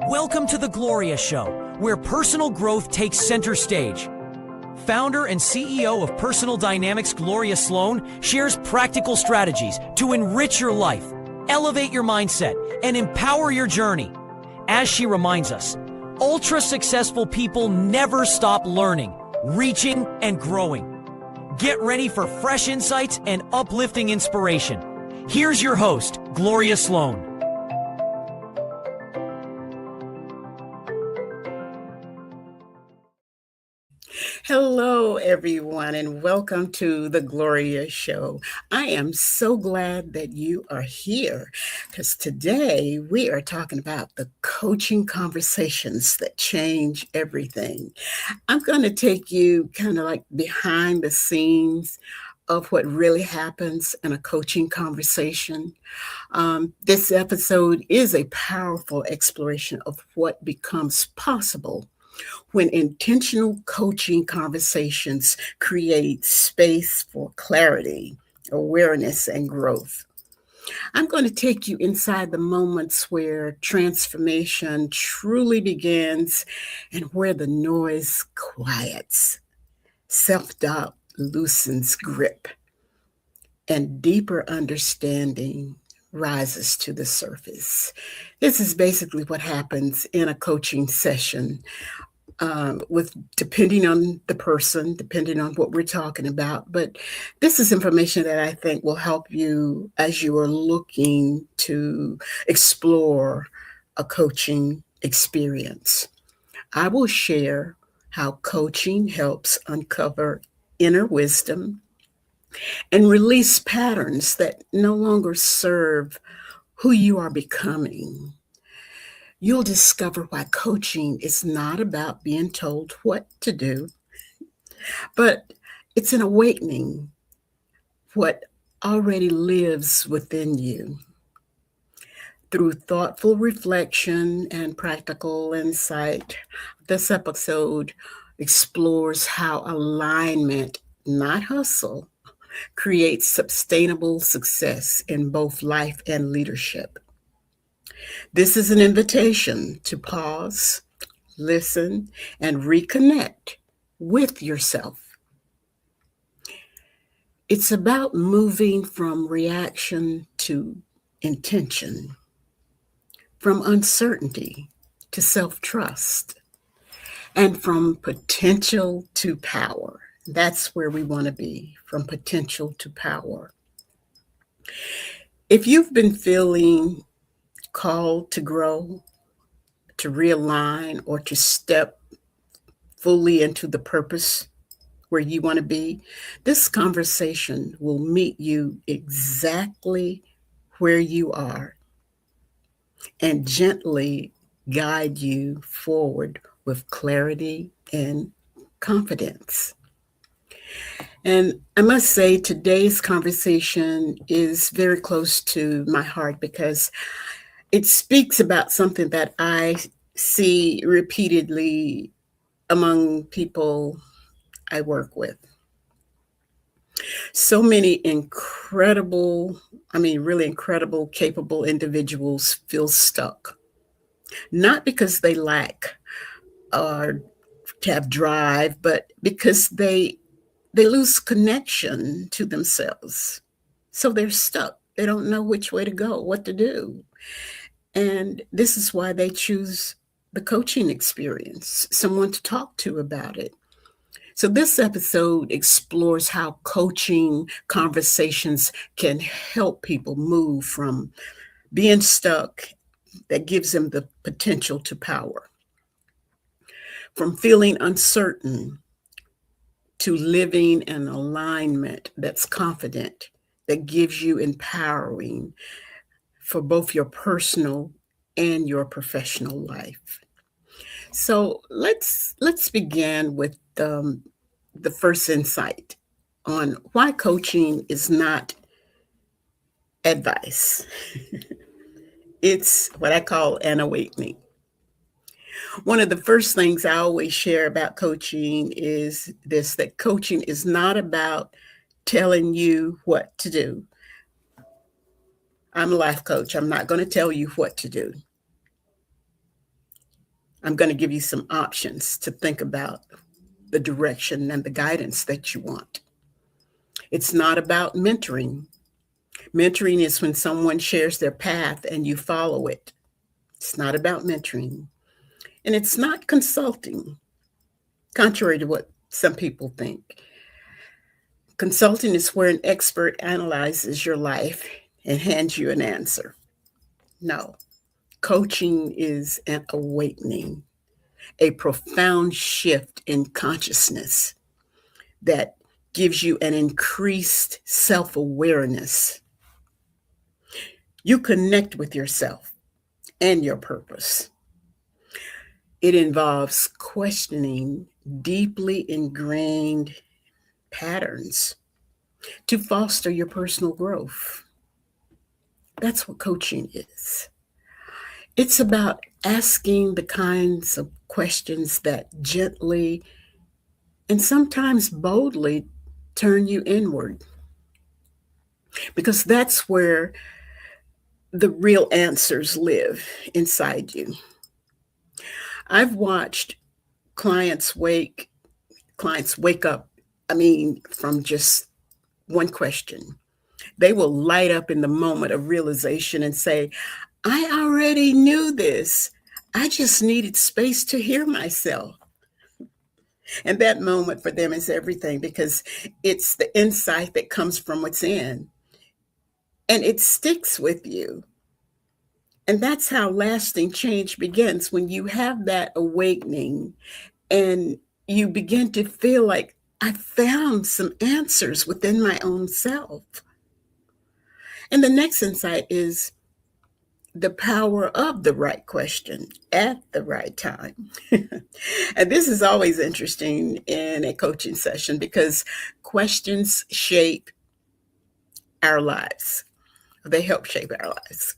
Welcome to the Gloria Show, where personal growth takes center stage. Founder and CEO of Personal Dynamics, Gloria Sloan, shares practical strategies to enrich your life, elevate your mindset, and empower your journey. As she reminds us, ultra-successful people never stop learning, reaching, and growing. Get ready for fresh insights and uplifting inspiration. Here's your host, Gloria Sloan. Hello, everyone, and welcome to the Gloria Show. I am so glad that you are here because today we are talking about the coaching conversations that change everything. I'm going to take you kind of like behind the scenes of what really happens in a coaching conversation. This episode is a powerful exploration of what becomes possible when intentional coaching conversations create space for clarity, awareness, and growth. I'm going to take you inside the moments where transformation truly begins and where the noise quiets, self-doubt loosens grip, and deeper understanding rises to the surface. This is basically what happens in a coaching session with depending on the person, depending on what we're talking about. But this is information that I think will help you as you are looking to explore a coaching experience. I will share how coaching helps uncover inner wisdom and release patterns that no longer serve who you are becoming. You'll discover why coaching is not about being told what to do, but it's an awakening what already lives within you. Through thoughtful reflection and practical insight, this episode explores how alignment, not hustle, creates sustainable success in both life and leadership. This is an invitation to pause, listen, and reconnect with yourself. It's about moving from reaction to intention, from uncertainty to self-trust, and from potential to power. That's where we want to be, from potential to power. If you've been feeling called to grow, to realign, or to step fully into the purpose where you want to be, this conversation will meet you exactly where you are and gently guide you forward with clarity and confidence. And I must say, today's conversation is very close to my heart because it speaks about something that I see repeatedly among people I work with. So many really incredible, capable individuals feel stuck, not because they lack or have drive, but because they lose connection to themselves. So they're stuck. They don't know which way to go, what to do. And this is why they choose the coaching experience, someone to talk to about it. So this episode explores how coaching conversations can help people move from being stuck, that gives them the potential to power, from feeling uncertain to living in alignment that's confident, that gives you empowering for both your personal and your professional life. So let's begin with the first insight on why coaching is not advice. It's what I call an awakening. One of the first things I always share about coaching is this, that coaching is not about telling you what to do. I'm a life coach. I'm not going to tell you what to do. I'm going to give you some options to think about the direction and the guidance that you want. It's not about mentoring. Mentoring is when someone shares their path and you follow it. It's not about mentoring. And it's not consulting, contrary to what some people think. Consulting is where an expert analyzes your life and hands you an answer. No, coaching is an awakening, a profound shift in consciousness that gives you an increased self awareness. You connect with yourself and your purpose. It involves questioning deeply ingrained patterns to foster your personal growth. That's what coaching is. It's about asking the kinds of questions that gently and sometimes boldly turn you inward, because that's where the real answers live, inside you. I've watched clients wake clients wake up, from just one question. They will light up in the moment of realization and say, I already knew this. I just needed space to hear myself. And that moment for them is everything, because it's the insight that comes from within and it sticks with you. And that's how lasting change begins, when you have that awakening and you begin to feel like, I found some answers within my own self. And the next insight is the power of the right question at the right time. And this is always interesting in a coaching session, because questions shape our lives. They help shape our lives.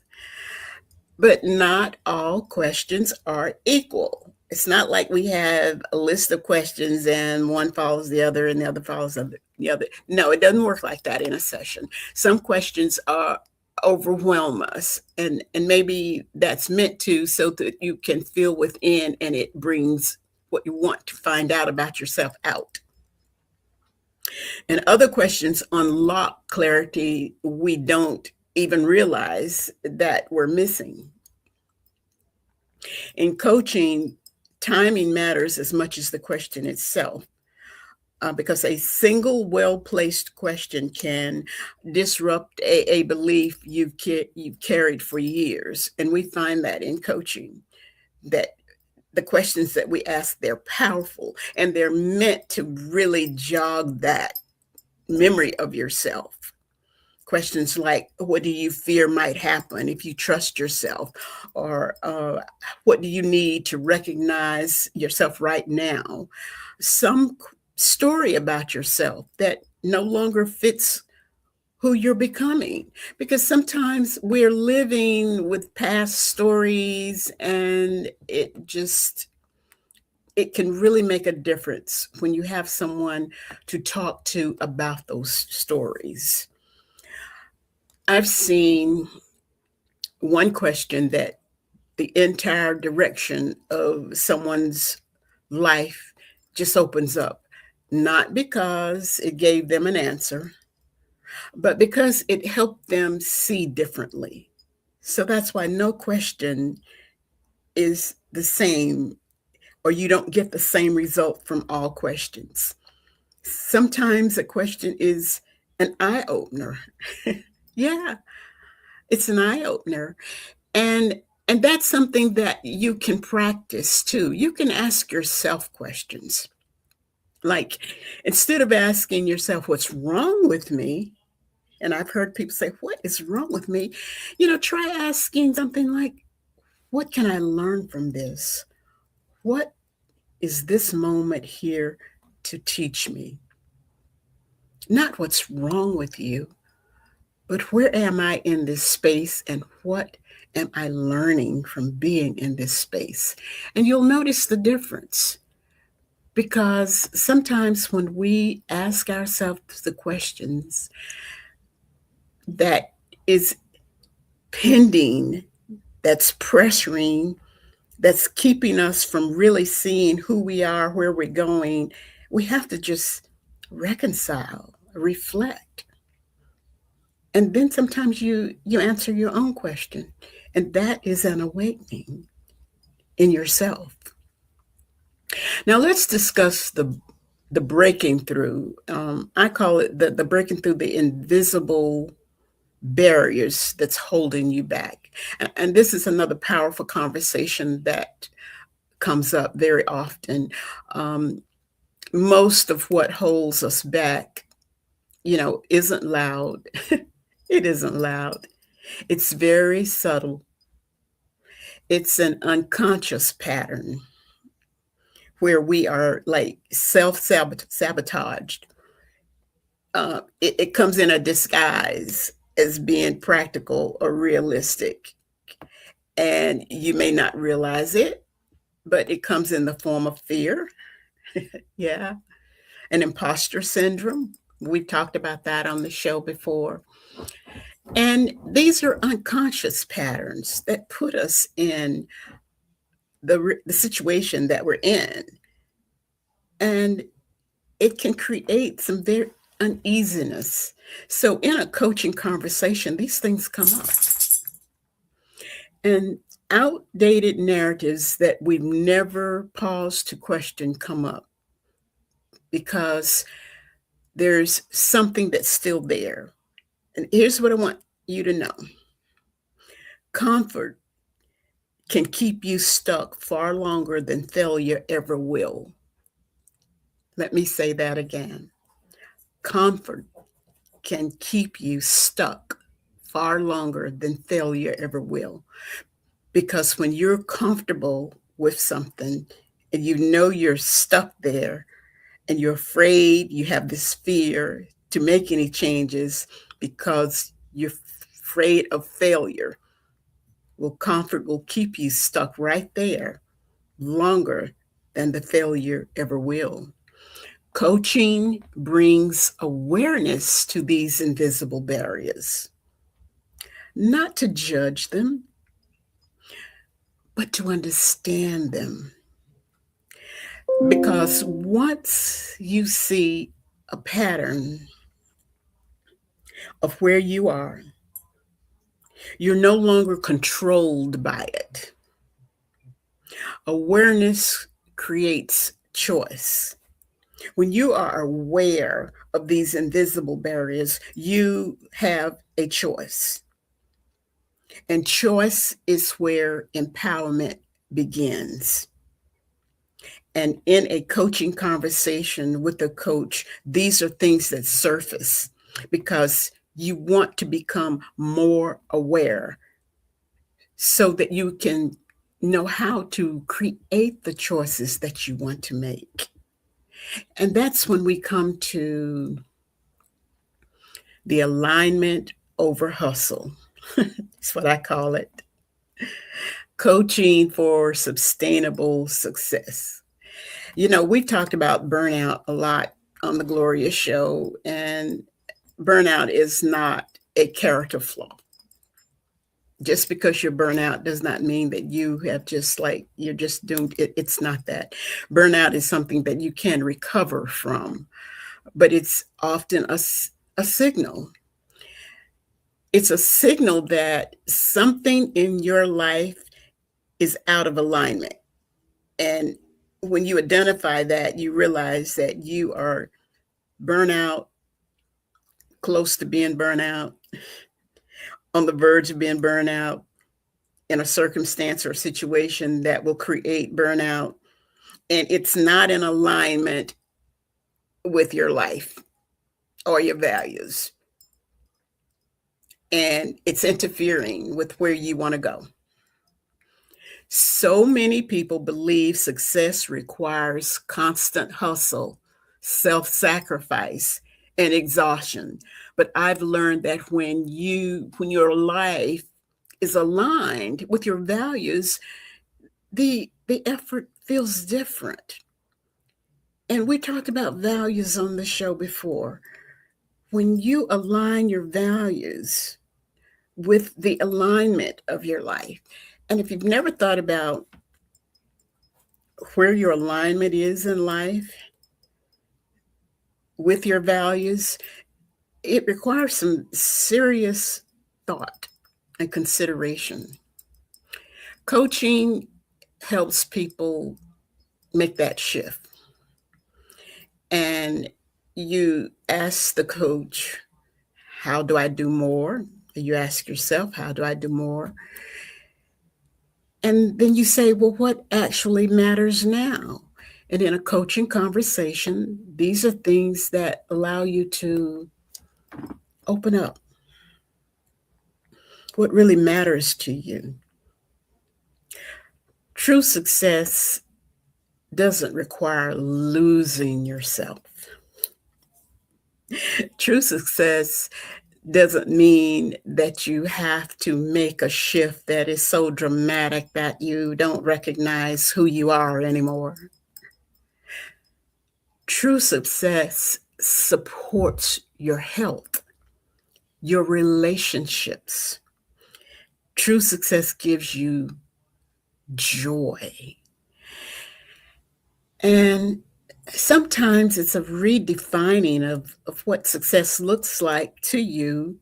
But not all questions are equal. It's not like we have a list of questions and one follows the other and the other follows the other. No, it doesn't work like that in a session. Some questions overwhelm us, and maybe that's meant to, so that you can feel within and it brings what you want to find out about yourself out. And other questions unlock clarity we don't even realize that we're missing. In coaching, timing matters as much as the question itself, because a single well-placed question can disrupt a belief you've carried for years. And we find that in coaching, that the questions that we ask, they're powerful and they're meant to really jog that memory of yourself. Questions like, what do you fear might happen if you trust yourself? Or what do you need to recognize yourself right now? Some story about yourself that no longer fits who you're becoming. Because sometimes we're living with past stories, and it can really make a difference when you have someone to talk to about those stories. I've seen one question that the entire direction of someone's life just opens up, not because it gave them an answer, but because it helped them see differently. So that's why no question is the same, or you don't get the same result from all questions. Sometimes a question is an eye opener. Yeah, it's an eye opener. And that's something that you can practice too. You can ask yourself questions. Like, instead of asking yourself, what's wrong with me? And I've heard people say, what is wrong with me? Try asking something like, what can I learn from this? What is this moment here to teach me? Not what's wrong with you, but where am I in this space, and what am I learning from being in this space? And you'll notice the difference, because sometimes when we ask ourselves the questions that is pending, that's pressuring that's keeping us from really seeing who we are, where we're going, we have to just reconcile, reflect. And then sometimes you answer your own question. And that is an awakening in yourself. Now let's discuss the breaking through. I call it the breaking through the invisible barriers that's holding you back. And this is another powerful conversation that comes up very often. Um, Most of what holds us back, isn't loud. It isn't loud. It's very subtle. It's an unconscious pattern where we are like self sabotaged. It comes in a disguise as being practical or realistic. And you may not realize it, but it comes in the form of fear. Yeah. An imposter syndrome. We've talked about that on the show before. And these are unconscious patterns that put us in the situation that we're in. And it can create some very uneasiness. So, in a coaching conversation, these things come up. And outdated narratives that we've never paused to question come up because there's something that's still there. And here's what I want you to know: comfort can keep you stuck far longer than failure ever will. Let me say that again. Comfort can keep you stuck far longer than failure ever will. Because when you're comfortable with something and you know you're stuck there and you're afraid, you have this fear to make any changes because you're afraid of failure. Well, comfort will keep you stuck right there longer than the failure ever will. Coaching brings awareness to these invisible barriers, not to judge them, but to understand them. Because once you see a pattern of where you are, you're no longer controlled by it. Awareness creates choice. When you are aware of these invisible barriers, you have a choice. And choice is where empowerment begins. And in a coaching conversation with a coach, these are things that surface because you want to become more aware so that you can know how to create the choices that you want to make. And that's when we come to the alignment over hustle. That's what I call it. Coaching for sustainable success. We've talked about burnout a lot on the Gloria Show, and burnout is not a character flaw. Just because you're burnout does not mean that you have just like you're just doomed. It's not that. Burnout is something that you can recover from, but it's often a signal. It's a signal that something in your life is out of alignment. And when you identify that, you realize that you are burnout, close to being burnout, on the verge of being burnout, in a circumstance or situation that will create burnout. And it's not in alignment with your life or your values. And it's interfering with where you want to go. So many people believe success requires constant hustle, self sacrifice, and exhaustion. But I've learned that when your life is aligned with your values, the effort feels different. And we talked about values on the show before. When you align your values with the alignment of your life, and if you've never thought about where your alignment is in life with your values, it requires some serious thought and consideration. Coaching helps people make that shift. And you ask the coach, how do I do more? You ask yourself, how do I do more? And then you say, well, what actually matters now? And in a coaching conversation, these are things that allow you to open up what really matters to you. True success doesn't require losing yourself. True success doesn't mean that you have to make a shift that is so dramatic that you don't recognize who you are anymore. True success supports your health, your relationships. True success gives you joy. And sometimes it's a redefining of what success looks like to you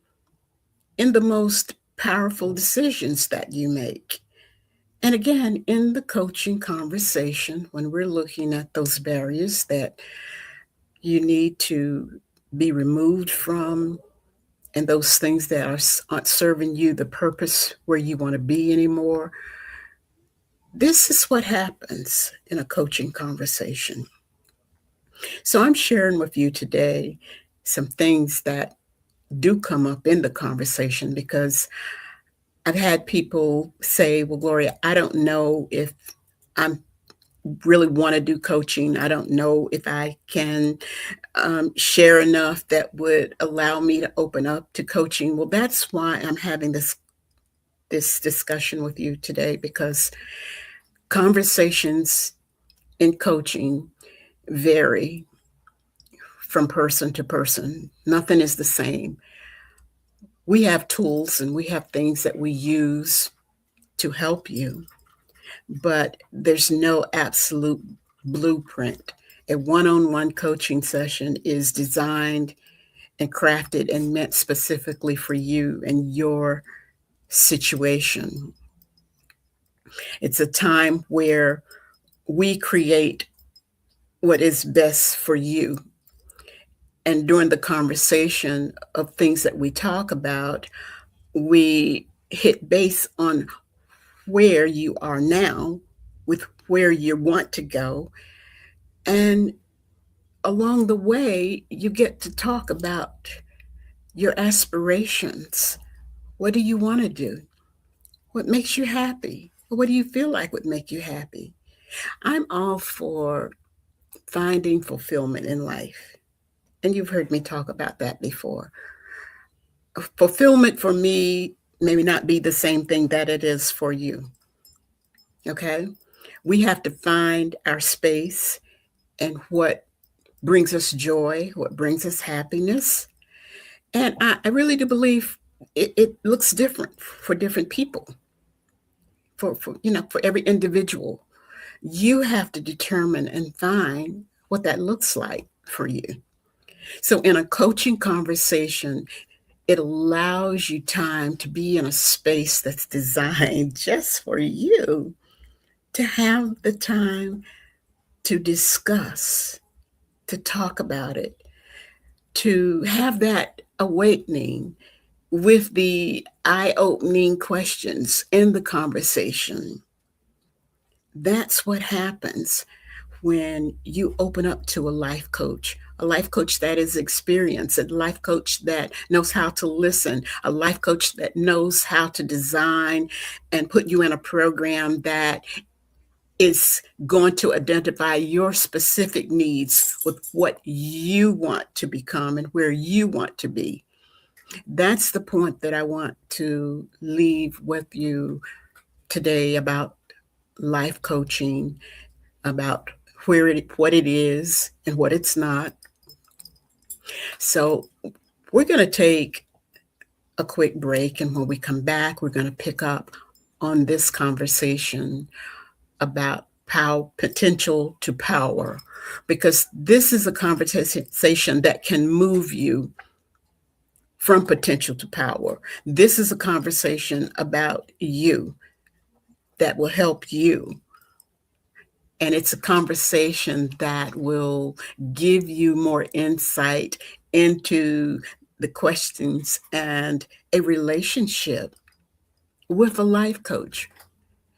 in the most powerful decisions that you make. And again, in the coaching conversation, when we're looking at those barriers that you need to be removed from, and those things that aren't serving you the purpose where you want to be anymore, this is what happens in a coaching conversation. So I'm sharing with you today some things that do come up in the conversation because I've had people say, well, Gloria, I don't know if I'm really want to do coaching. I don't know if I can share enough that would allow me to open up to coaching. Well, that's why I'm having this discussion with you today, because conversations in coaching vary from person to person. Nothing is the same. We have tools and we have things that we use to help you, but there's no absolute blueprint. A one-on-one coaching session is designed and crafted and meant specifically for you and your situation. It's a time where we create what is best for you. And during the conversation of things that we talk about, we hit base on where you are now with where you want to go. And along the way, you get to talk about your aspirations. What do you want to do? What makes you happy? What do you feel like would make you happy? I'm all for finding fulfillment in life. And you've heard me talk about that before. Fulfillment for me may not be the same thing that it is for you. Okay? We have to find our space and what brings us joy, what brings us happiness. And I really do believe it looks different for different people, for every individual. You have to determine and find what that looks like for you. So in a coaching conversation, it allows you time to be in a space that's designed just for you, to have the time to discuss, to talk about it, to have that awakening with the eye-opening questions in the conversation. That's what happens when you open up to a life coach that is experienced, a life coach that knows how to listen, a life coach that knows how to design and put you in a program that is going to identify your specific needs with what you want to become and where you want to be. That's the point that I want to leave with you today about life coaching, about what it is and what it's not. So we're going to take a quick break, and when we come back, we're going to pick up on this conversation about potential to power, because this is a conversation that can move you from potential to power. This is a conversation about you that will help you. And it's a conversation that will give you more insight into the questions and a relationship with a life coach.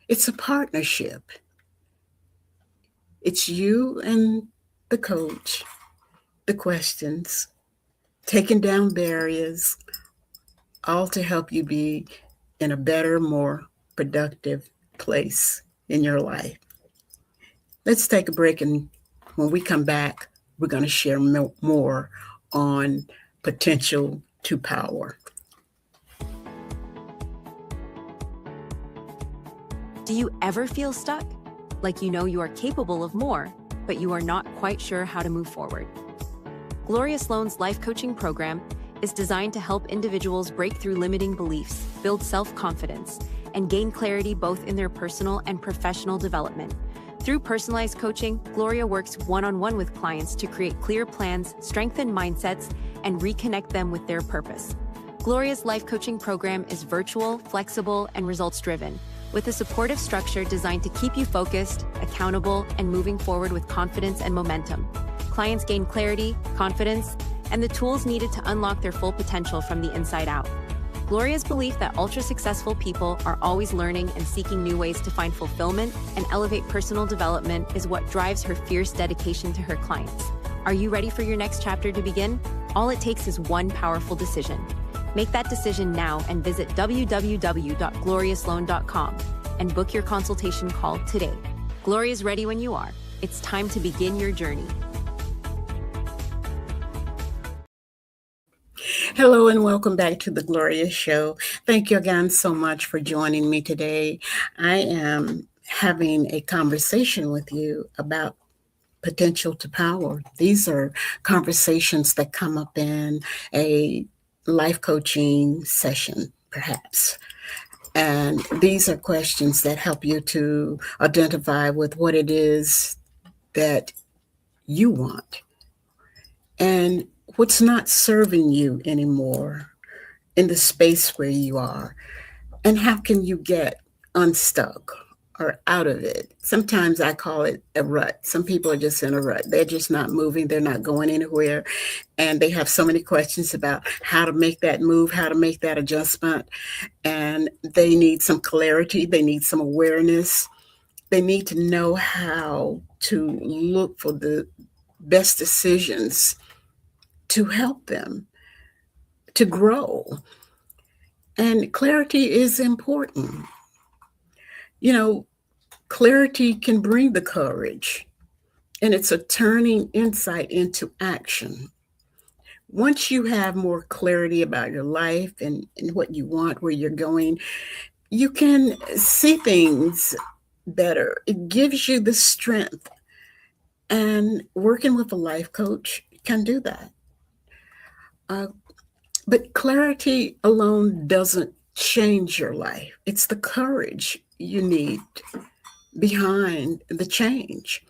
It's a partnership. It's you and the coach, the questions, taking down barriers, all to help you be in a better, more productive place in your life. Let's take a break, and when we come back, we're going to share more on potential to power. Do you ever feel stuck? Like you know you are capable of more, but you are not quite sure how to move forward? Gloria Sloan's life coaching program is designed to help individuals break through limiting beliefs, build self-confidence, and gain clarity both in their personal and professional development. Through personalized coaching, Gloria works one-on-one with clients to create clear plans, strengthen mindsets, and reconnect them with their purpose. Gloria's life coaching program is virtual, flexible, and results-driven, with a supportive structure designed to keep you focused, accountable, and moving forward with confidence and momentum. Clients gain clarity, confidence, and the tools needed to unlock their full potential from the inside out. Gloria's belief that ultra-successful people are always learning and seeking new ways to find fulfillment and elevate personal development is what drives her fierce dedication to her clients. Are you ready for your next chapter to begin? All it takes is one powerful decision. Make that decision now and visit www.gloriasloan.com and book your consultation call today. Gloria's ready when you are. It's time to begin your journey. Hello and welcome back to the Gloria Show. Thank you again so much for joining me today. I am having a conversation with you about potential to power. These are conversations that come up in a life coaching session, perhaps. And these are questions that help you to identify with what it is that you want and what's not serving you anymore in the space where you are, and how can you get unstuck or out of it. Sometimes I call it a rut. Some people are just in a rut. They're just not moving. They're not going anywhere. And they have so many questions about how to make that move, how to make that adjustment. And they need some clarity. They need some awareness. They need to know how to look for the best decisions to help them to grow. And clarity is important. You know, clarity can bring the courage, and it's a turning insight into action. Once you have more clarity about your life and what you want, where you're going, you can see things better. It gives you the strength. And working with a life coach can do that. But clarity alone doesn't change your life. It's the courage you need behind the change.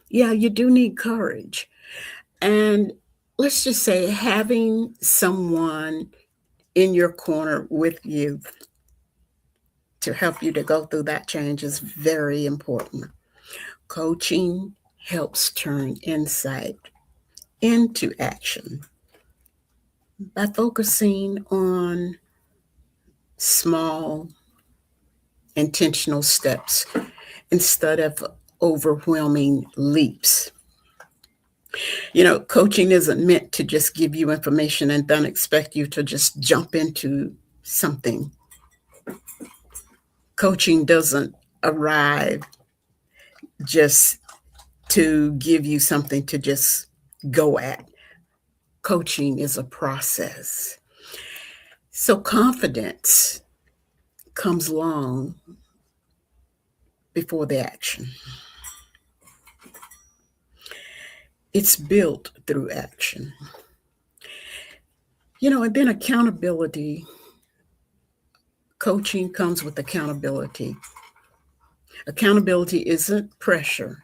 Yeah, you do need courage. And let's just say having someone in your corner with you to help you to go through that change is very important. Coaching helps turn insight into action by focusing on small, intentional steps instead of overwhelming leaps. You know, coaching isn't meant to just give you information and then expect you to just jump into something. Coaching doesn't arrive just to give you something to just go at. Coaching is a process. So confidence comes long before the action. It's built through action. You know, and then accountability. Coaching comes with accountability. Accountability isn't pressure,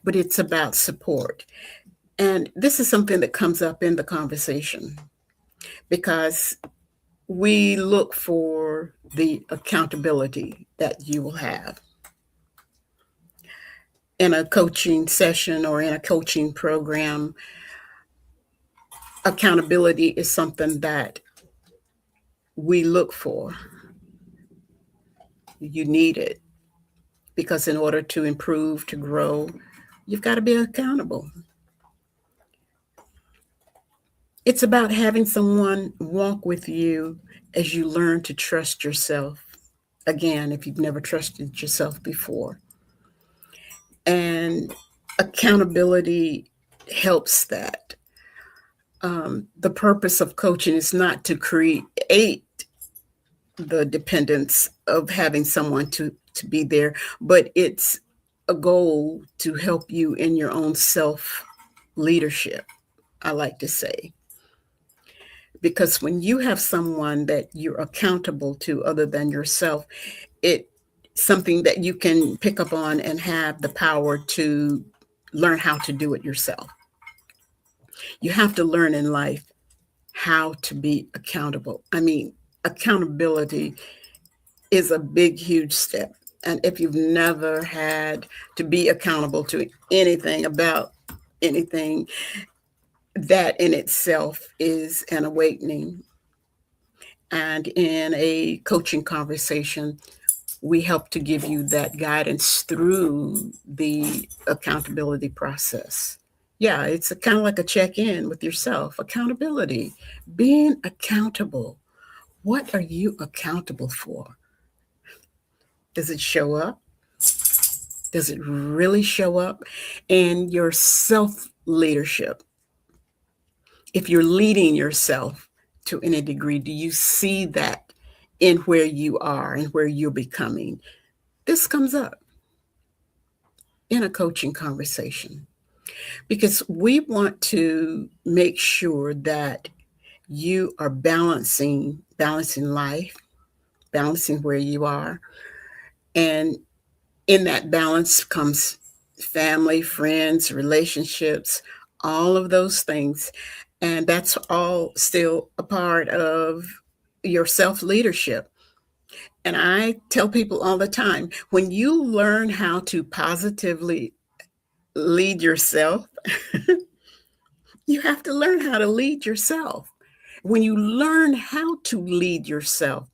but it's about support. And this is something that comes up in the conversation because we look for the accountability that you will have in a coaching session or in a coaching program. Accountability is something that we look for. You need it because in order to improve, to grow, you've got to be accountable. It's about having someone walk with you as you learn to trust yourself. Again, if you've never trusted yourself before. And accountability helps that. The purpose of coaching is not to create the dependence of having someone to be there, but it's a goal to help you in your own self leadership, I like to say. Because when you have someone that you're accountable to other than yourself, it's something that you can pick up on and have the power to learn how to do it yourself. You have to learn in life how to be accountable. I mean, accountability is a big, huge step. And if you've never had to be accountable to anything about anything, that in itself is an awakening. And in a coaching conversation, we help to give you that guidance through the accountability process. Yeah, it's kind of like a check in with yourself. Accountability, being accountable. What are you accountable for? Does it show up? Does it really show up in your self leadership? If you're leading yourself to any degree, do you see that in where you are and where you're becoming? This comes up in a coaching conversation because we want to make sure that you are balancing life, balancing where you are. And in that balance comes family, friends, relationships, all of those things. And that's all still a part of your self leadership. And I tell people all the time when you learn how to positively lead yourself, you have to learn how to lead yourself. When you learn how to lead yourself,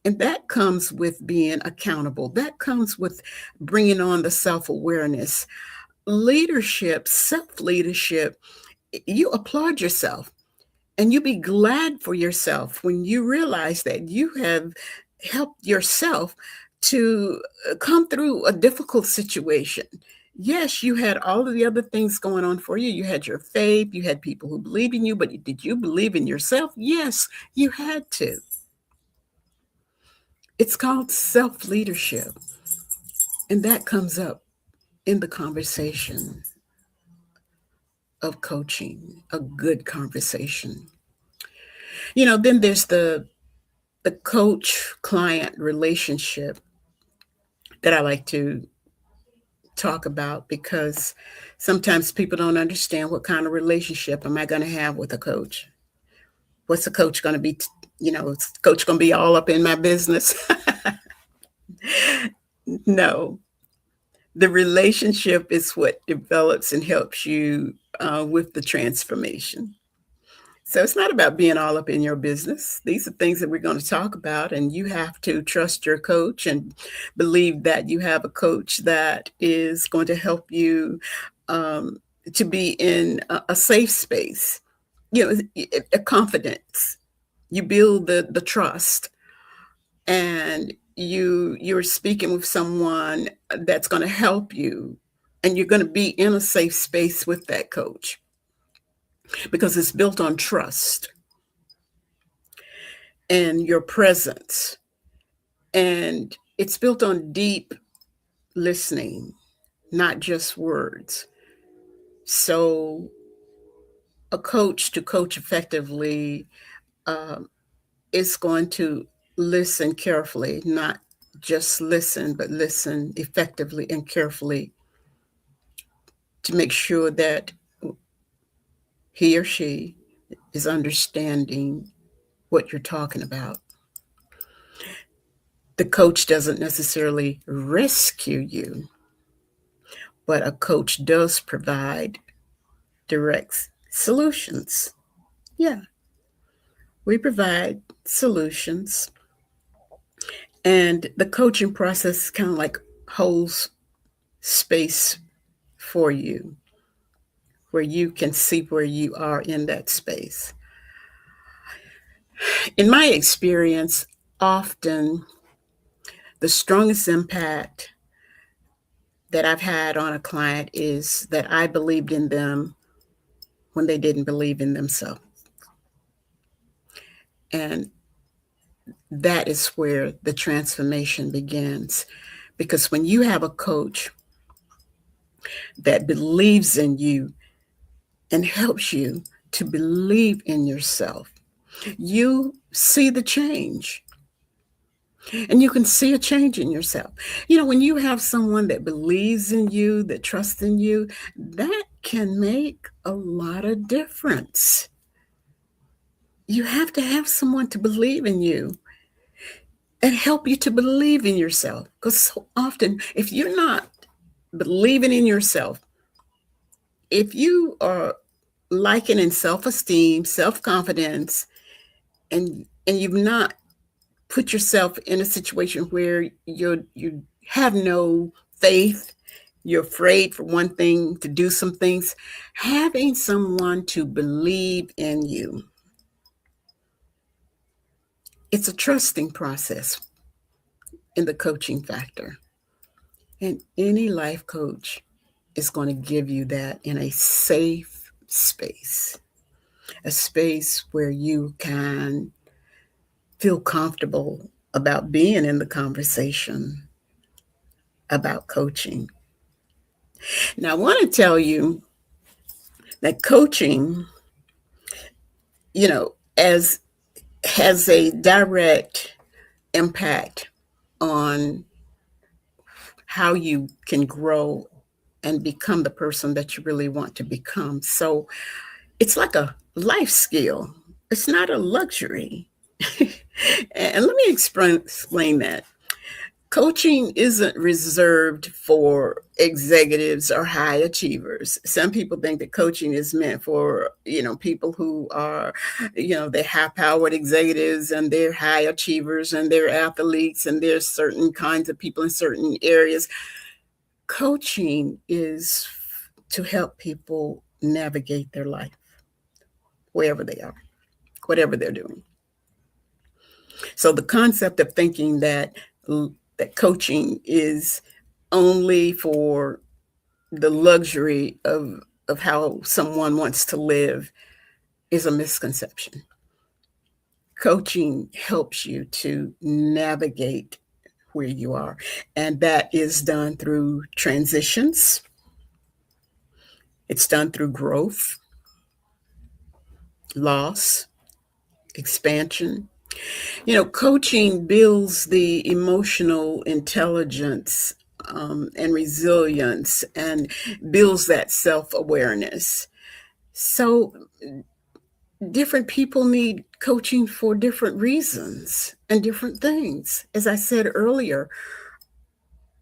and that comes with being accountable, that comes with bringing on the self awareness. Leadership, self leadership, you applaud yourself and you be glad for yourself when you realize that you have helped yourself to come through a difficult situation. Yes, you had all of the other things going on for you. You had your faith, you had people who believed in you, but did you believe in yourself? Yes, you had to. It's called self leadership. And that comes up in the conversation of coaching, a good conversation. Then there's the coach client relationship that I like to talk about because sometimes people don't understand what kind of relationship am I going to have with a coach. What's a coach going to be? Is coach going to be all up in my business? No. The relationship is what develops and helps you with the transformation. So it's not about being all up in your business. These are things that we're going to talk about, and you have to trust your coach and believe that you have a coach that is going to help you to be in a safe space. A confidence. You build the trust, and you're speaking with someone that's going to help you, and you're going to be in a safe space with that coach because it's built on trust and your presence. And it's built on deep listening, not just words. So, a coach to coach effectively is going to listen carefully, not just listen, but listen effectively and carefully to make sure that he or she is understanding what you're talking about. The coach doesn't necessarily rescue you, but a coach does provide direct solutions. Yeah, we provide solutions. And the coaching process kind of like holds space for you where you can see where you are in that space. In my experience, often the strongest impact that I've had on a client is that I believed in them when they didn't believe in themselves. And that is where the transformation begins. Because when you have a coach that believes in you and helps you to believe in yourself, you see the change. And you can see a change in yourself. You know, when you have someone that believes in you, that trusts in you, that can make a lot of difference. You have to have someone to believe in you and help you to believe in yourself. Because so often, if you're not believing in yourself, if you are lacking in self-esteem, self-confidence, and you've not put yourself in a situation where you have no faith, you're afraid for one thing to do some things, having someone to believe in you, it's a trusting process in the coaching factor. And any life coach is going to give you that in a safe space, a space where you can feel comfortable about being in the conversation about coaching. Now, I want to tell you that coaching, as has a direct impact on how you can grow and become the person that you really want to become. So it's like a life skill. It's not a luxury. And let me explain that. Coaching isn't reserved for executives or high achievers. Some people think that coaching is meant for, people who are, they're high-powered executives and they're high achievers and they're athletes and there's certain kinds of people in certain areas. Coaching is to help people navigate their life, wherever they are, whatever they're doing. So the concept of thinking that coaching is only for the luxury of how someone wants to live is a misconception. Coaching helps you to navigate where you are, and that is done through transitions. It's done through growth, loss, expansion. Coaching builds the emotional intelligence and resilience and builds that self-awareness. So different people need coaching for different reasons and different things. As I said earlier,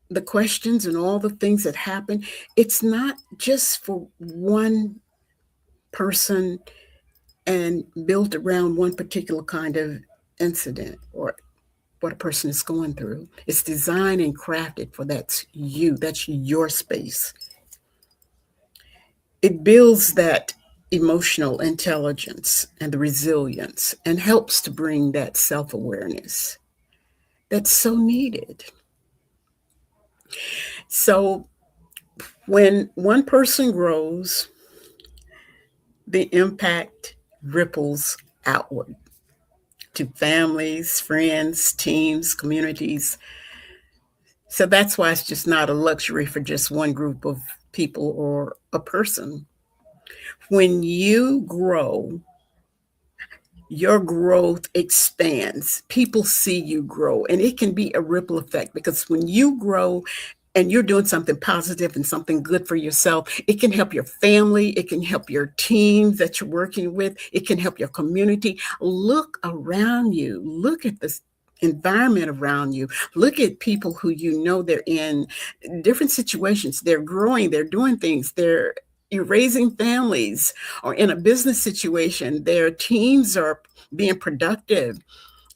the questions and all the things that happen, it's not just for one person and built around one particular kind of incident or what a person is going through. It's designed and crafted for that's your space. It builds that emotional intelligence and the resilience and helps to bring that self-awareness that's so needed. So when one person grows, the impact ripples outward to families, friends, teams, communities. So that's why it's just not a luxury for just one group of people or a person. When you grow, your growth expands. People see you grow, and it can be a ripple effect because when you grow and you're doing something positive and something good for yourself, it can help your family, it can help your team that you're working with, it can help your community. Look around you, look at this environment around you, look at people who you know they're in different situations, they're growing, they're doing things, they're you're raising families, or in a business situation, their teams are being productive,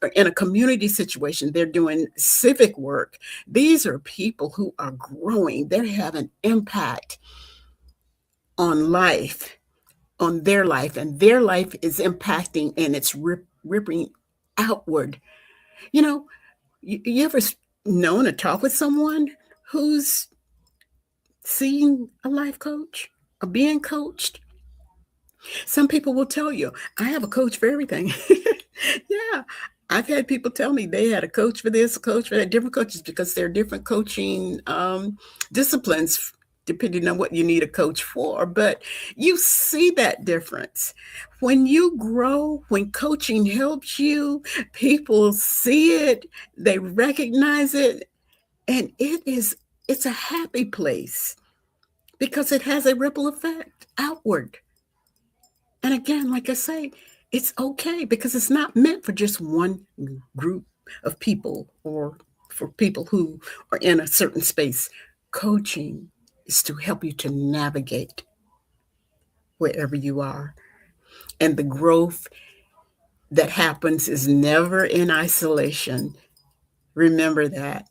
or in a community situation, they're doing civic work. These are people who are growing, they're having impact on life, on their life, and their life is impacting and it's ripping outward. You know, you ever known or talk with someone who's seeing a life coach or being coached? Some people will tell you, I have a coach for everything. Yeah. I've had people tell me they had a coach for this, a coach for that, different coaches because there are different coaching disciplines depending on what you need a coach for. But you see that difference. When you grow, when coaching helps you, people see it, they recognize it, and it's a happy place because it has a ripple effect outward. And again, like I say, it's okay because it's not meant for just one group of people or for people who are in a certain space. Coaching is to help you to navigate wherever you are. And the growth that happens is never in isolation. Remember that.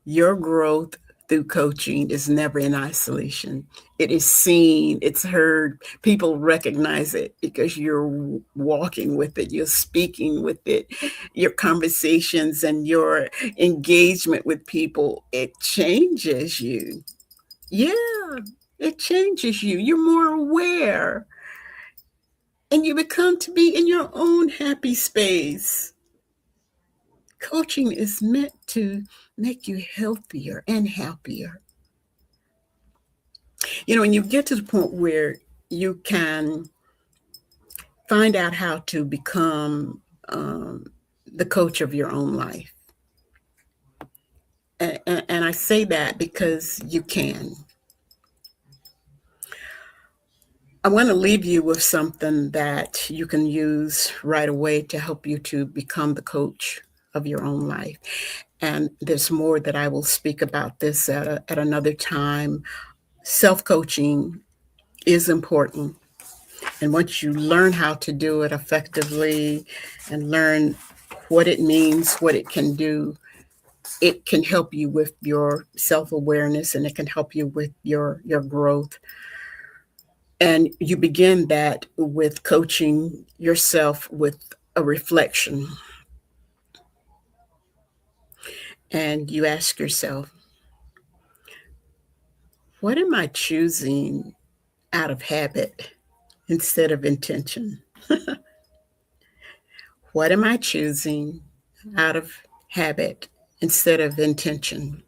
Your growth through coaching is never in isolation. It is seen, it's heard. People recognize it because you're walking with it, you're speaking with it, your conversations and your engagement with people, it changes you. Yeah, it changes you. You're more aware and you become to be in your own happy space. Coaching is meant to make you healthier and happier. When you get to the point where you can find out how to become the coach of your own life. And I say that because you can. I want to leave you with something that you can use right away to help you to become the coach of your own life. And there's more that I will speak about this at another time. Self-coaching is important. And once you learn how to do it effectively and learn what it means, what it can do, it can help you with your self-awareness and it can help you with your growth. And you begin that with coaching yourself with a reflection. And you ask yourself, what am I choosing out of habit instead of intention? What am I choosing out of habit instead of intention?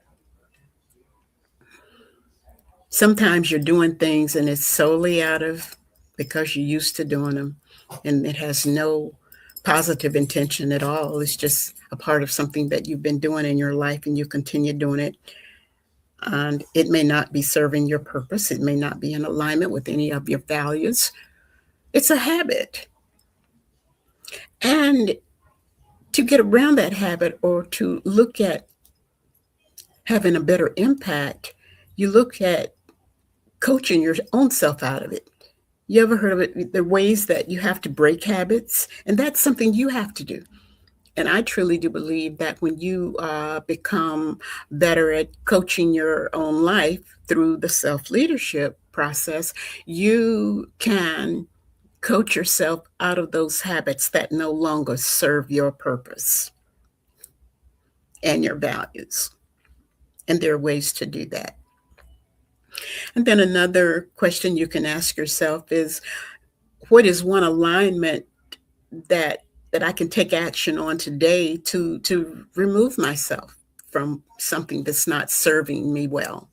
Sometimes you're doing things and it's solely out of because you're used to doing them and it has no positive intention at all. It's just a part of something that you've been doing in your life and you continue doing it. And it may not be serving your purpose. It may not be in alignment with any of your values. It's a habit. And to get around that habit or to look at having a better impact, you look at coaching your own self out of it. You ever heard of it? The ways that you have to break habits, and that's something you have to do. And I truly do believe that when you become better at coaching your own life through the self-leadership process, you can coach yourself out of those habits that no longer serve your purpose and your values. And there are ways to do that. And then another question you can ask yourself is, what is one alignment that I can take action on today to remove myself from something that's not serving me well?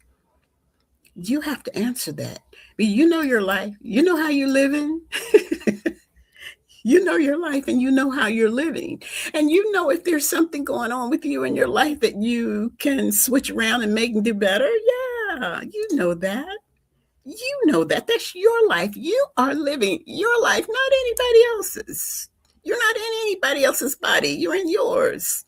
You have to answer that. You know your life. You know how you're living. You know your life and you know how you're living. And you know if there's something going on with you in your life that you can switch around and make and do better. Yeah, you know that. You know that. That's your life. You are living your life, not anybody else's. You're not in anybody else's body. You're in yours.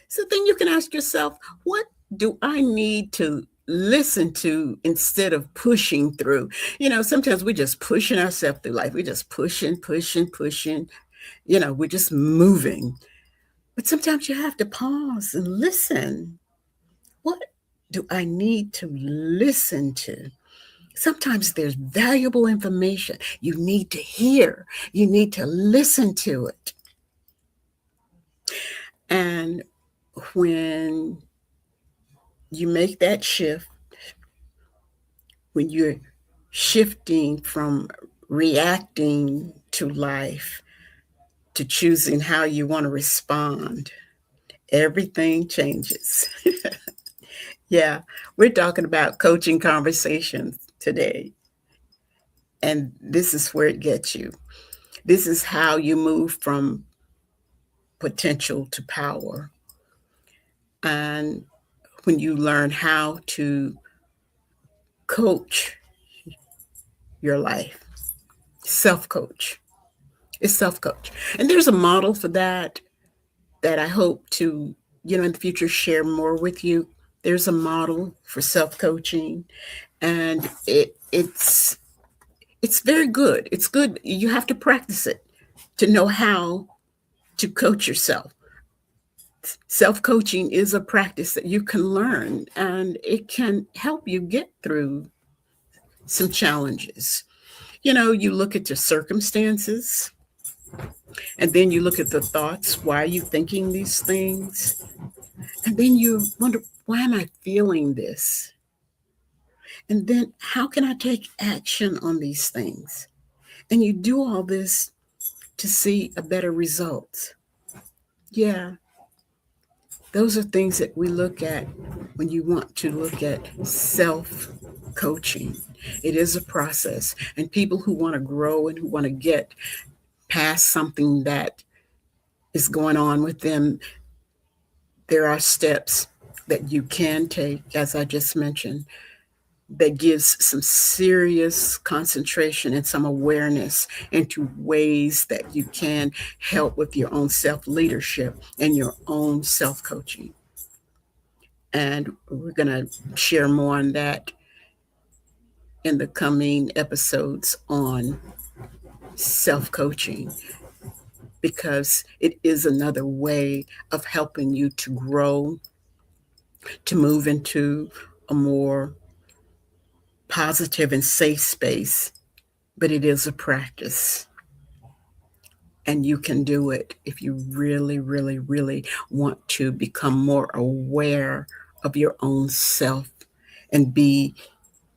So then you can ask yourself, what do I need to listen to instead of pushing through? Sometimes we're just pushing ourselves through life. We're just pushing, pushing, pushing. We're just moving. But sometimes you have to pause and listen. What do I need to listen to? Sometimes there's valuable information you need to hear. You need to listen to it. And when you make that shift, when you're shifting from reacting to life to choosing how you want to respond, everything changes. Yeah, we're talking about coaching conversations today. And this is where it gets you. This is how you move from potential to power. And when you learn how to coach your life, self-coach. It's self-coach. And there's a model for that I hope to, in the future share more with you. There's a model for self-coaching, and it's very good. It's good. You have to practice it to know how to coach yourself. Self-coaching is a practice that you can learn, and it can help you get through some challenges. You look at your circumstances, and then you look at the thoughts. Why are you thinking these things? And then you wonder, why am I feeling this? And then how can I take action on these things? And you do all this to see a better result. Yeah, those are things that we look at when you want to look at self-coaching. It is a process. And people who want to grow and who want to get past something that is going on with them, there are steps that you can take, as I just mentioned, that gives some serious concentration and some awareness into ways that you can help with your own self-leadership and your own self-coaching. And we're going to share more on that in the coming episodes on self-coaching, because it is another way of helping you to grow, to move into a more positive and safe space. But it is a practice. And you can do it if you really, really, really want to become more aware of your own self and be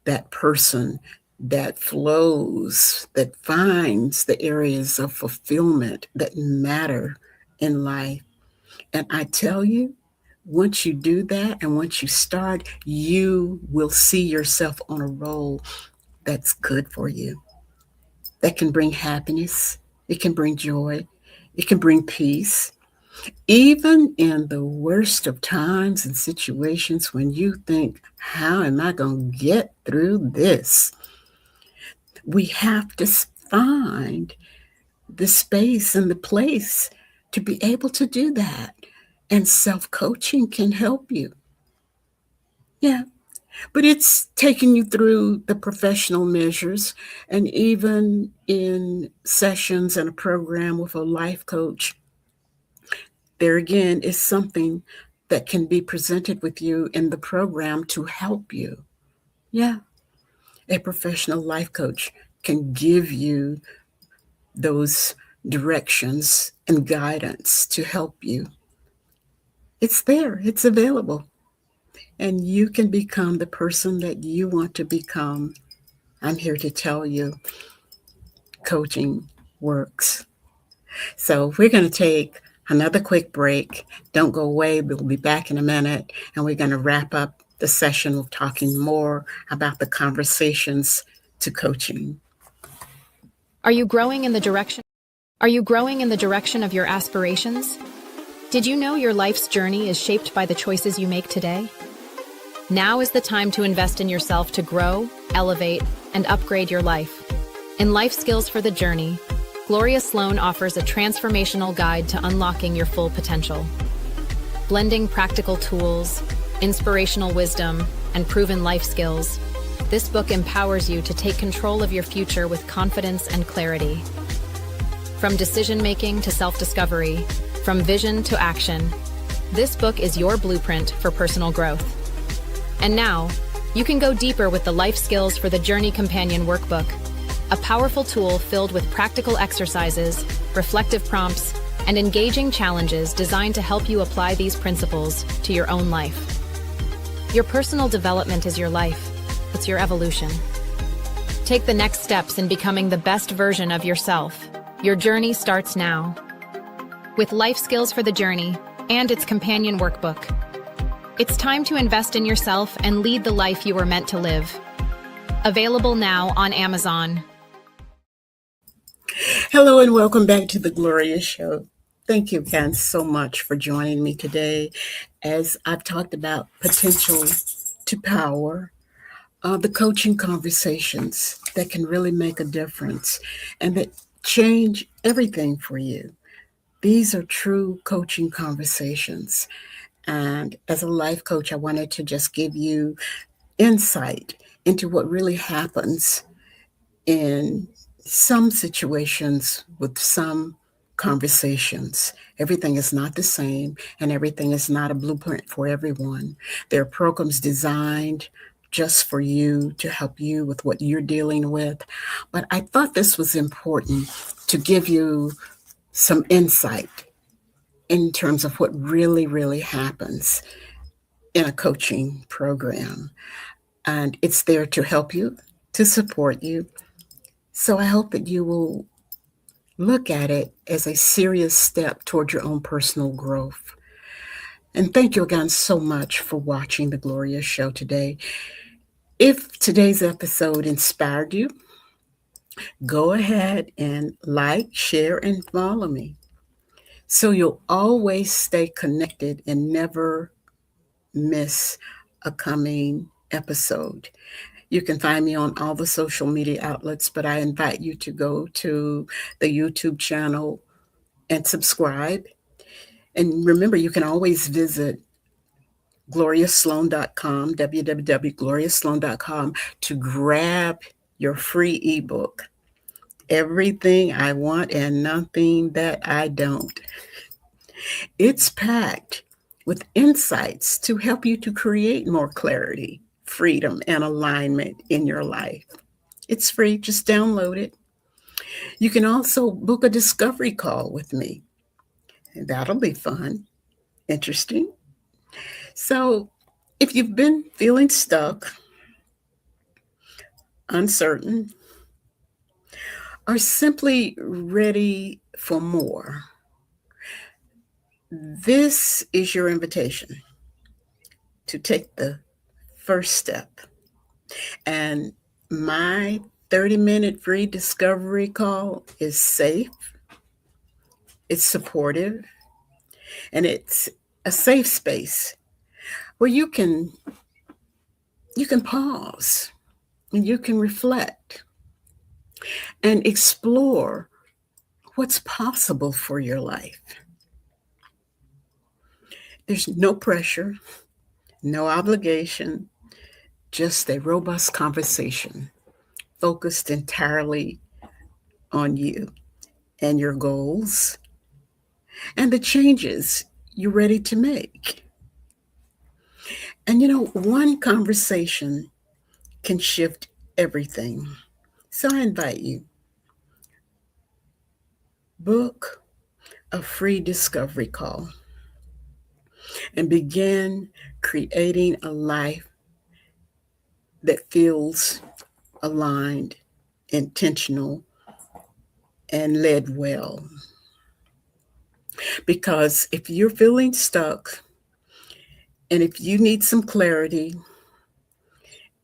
that person that flows, that finds the areas of fulfillment that matter in life. And I tell you, once you do that and once you start, you will see yourself on a roll that's good for you, that can bring happiness, it can bring joy, it can bring peace. Even in the worst of times and situations when you think, how am I going to get through this? We have to find the space and the place to be able to do that. And self-coaching can help you. Yeah. But it's taking you through the professional measures, and even in sessions and a program with a life coach, there again is something that can be presented with you in the program to help you. Yeah. A professional life coach can give you those directions and guidance to help you. It's there, it's available. And you can become the person that you want to become. I'm here to tell you, coaching works. So we're going to take another quick break. Don't go away. We'll be back in a minute, and we're going to wrap up the session with talking more about the conversations to coaching. Are you growing in the direction? Are you growing in the direction of your aspirations? Did you know your life's journey is shaped by the choices you make today? Now is the time to invest in yourself to grow, elevate, and upgrade your life. In Life Skills for the Journey, Gloria Sloan offers a transformational guide to unlocking your full potential. Blending practical tools, inspirational wisdom, and proven life skills, this book empowers you to take control of your future with confidence and clarity. From decision-making to self-discovery, from vision to action, this book is your blueprint for personal growth. And now, you can go deeper with the Life Skills for the Journey Companion Workbook, a powerful tool filled with practical exercises, reflective prompts, and engaging challenges designed to help you apply these principles to your own life. Your personal development is your life. It's your evolution. Take the next steps in becoming the best version of yourself. Your journey starts now. With Life Skills for the Journey and its companion workbook, it's time to invest in yourself and lead the life you were meant to live. Available now on Amazon. Hello and welcome back to the Gloria Show. Thank you again so much for joining me today as I've talked about potential to power, the coaching conversations that can really make a difference and that change everything for you. These are true coaching conversations. And as a life coach, I wanted to just give you insight into what really happens in some situations with some conversations. Everything is not the same, and everything is not a blueprint for everyone. There are programs designed just for you to help you with what you're dealing with. But I thought this was important to give you some insight in terms of what really, really happens in a coaching program. And it's there to help you, to support you. So I hope that you will look at it as a serious step toward your own personal growth. And thank you again so much for watching the Gloria Show today. If today's episode inspired you, go ahead and like, share, and follow me so you'll always stay connected and never miss a coming episode. You can find me on all the social media outlets, but I invite you to go to the YouTube channel and subscribe. And remember, you can always visit gloriasloan.com, www.gloriasloan.com, to grab your free ebook, Everything I Want and Nothing That I Don't. It's packed with insights to help you to create more clarity, freedom, and alignment in your life. It's free, just download it. You can also book a discovery call with me. And that'll be fun, interesting. So if you've been feeling stuck, uncertain, or simply ready for more, this is your invitation to take the first step. And my 30-minute free discovery call is safe, it's supportive, and it's a safe space where you can pause and you can reflect and explore what's possible for your life. There's no pressure, no obligation, just a robust conversation focused entirely on you and your goals and the changes you're ready to make. And one conversation can shift everything. So I invite you, book a free discovery call and begin creating a life that feels aligned, intentional, and led well. Because if you're feeling stuck, and if you need some clarity,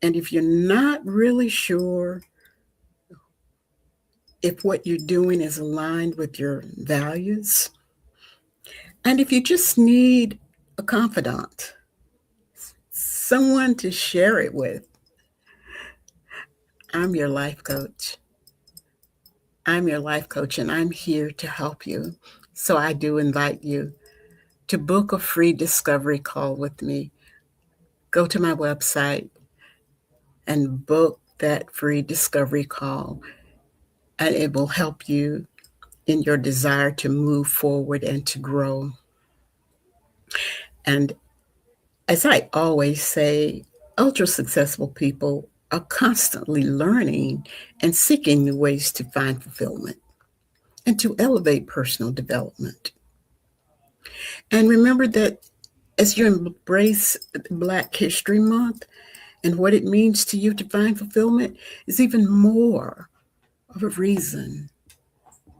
and if you're not really sure if what you're doing is aligned with your values, and if you just need a confidant, someone to share it with, I'm your life coach. I'm your life coach, and I'm here to help you. So I do invite you to book a free discovery call with me. Go to my website and book that free discovery call, and it will help you in your desire to move forward and to grow. And as I always say, ultra successful people are constantly learning and seeking new ways to find fulfillment and to elevate personal development. And remember that as you embrace Black History Month and what it means to you to find fulfillment is even more of a reason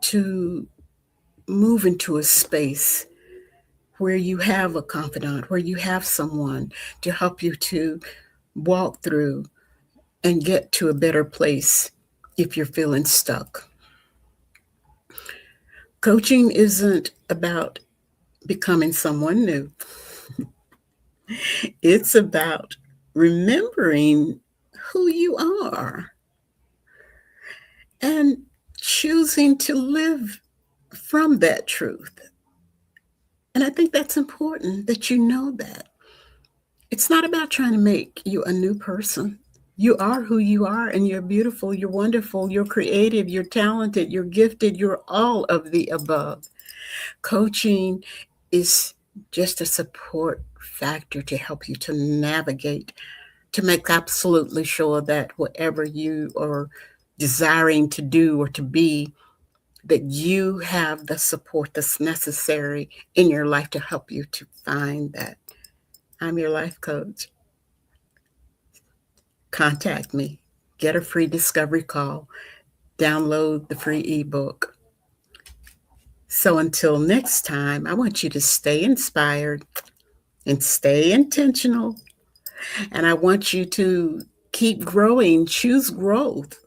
to move into a space where you have a confidant, where you have someone to help you to walk through and get to a better place if you're feeling stuck. Coaching isn't about becoming someone new. It's about remembering who you are and choosing to live from that truth. And I think that's important that you know that. It's not about trying to make you a new person. You are who you are, and you're beautiful, you're wonderful, you're creative, you're talented, you're gifted, you're all of the above. Coaching is just a support factor to help you to navigate, to make absolutely sure that whatever you are desiring to do or to be, that you have the support that's necessary in your life to help you to find that. I'm your life coach. Contact me. Get a free discovery call. Download the free ebook. So until next time, I want you to stay inspired and stay intentional. And I want you to keep growing, choose growth.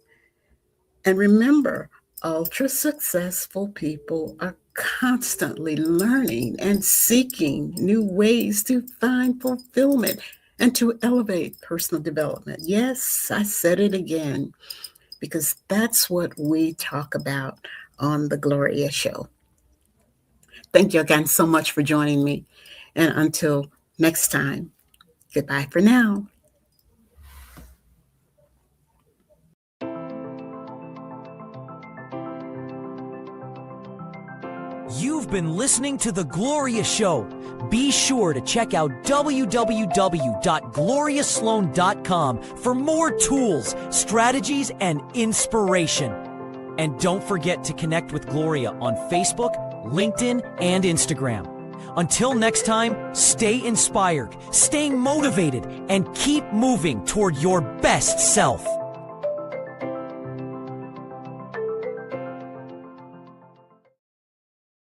And remember, ultra successful people are constantly learning and seeking new ways to find fulfillment and to elevate personal development. Yes, I said it again, because that's what we talk about on The Gloria Show. Thank you again so much for joining me. And until next time, goodbye for now. You've been listening to The Gloria Show. Be sure to check out www.gloriasloan.com for more tools, strategies, and inspiration. And don't forget to connect with Gloria on Facebook, LinkedIn, and Instagram. Until next time, stay inspired, stay motivated, and keep moving toward your best self.